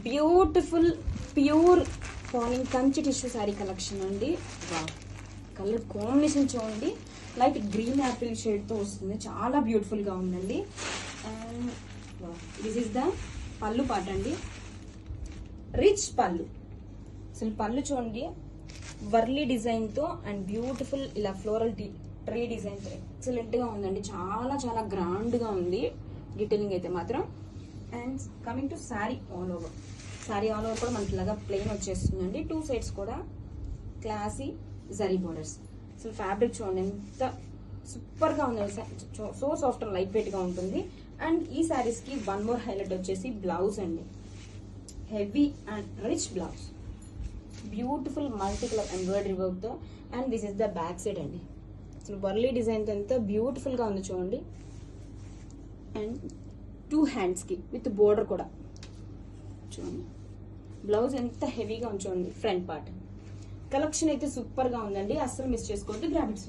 Beautiful pure falling Kanchi tissue sari collection అండి. Colour combination చూడండి, light green Apple shade తో వస్తుంది, చాలా బ్యూటిఫుల్ గా ఉందండి. అండ్ దిస్ ఇస్ ద పళ్ళు పార్ట్ అండి, రిచ్ పళ్ళు. అసలు పళ్ళు చూడండి, వర్లీ డిజైన్ తో అండ్ బ్యూటిఫుల్ ఇలా ఫ్లోరల్ ట్రీ డిజైన్ తో ఎక్సలెంట్ గా ఉందండి. చాలా చాలా గ్రాండ్ గా ఉంది డీటెయిలింగ్ అయితే మాత్రం. And coming to sari all over, sari all over కూడా మనకి ఇలాగా ప్లెయిన్ వచ్చేస్తుందండి. 2 సైడ్స్ కూడా క్లాసీ జరీ బోర్డర్స్. అసలు ఫ్యాబ్రిక్ చూడండి ఎంత సూపర్ గా ఉంది, so soft and light weight గా ఉంటుంది. అండ్ ఈ శారీస్ కి వన్ మోర్ హైలైట్ వచ్చేసి బ్లౌజ్ అండి, heavy and rich blouse, beautiful multi colour embroidery work తో. And this is the back side అండి, అసలు బర్లీ డిజైన్ తో ఎంత బ్యూటిఫుల్ గా ఉంది చూడండి. అండ్ 2 హ్యాండ్స్ కి విత్ బోర్డర్ కూడా చూడండి. బ్లౌజ్ ఎంత హెవీగా ఉంది చూడండి. ఫ్రంట్ పార్ట్ కలెక్షన్ అయితే సూపర్ గా ఉందండి, అస్సలు మిస్ చేసుకోవద్దు. Grab it.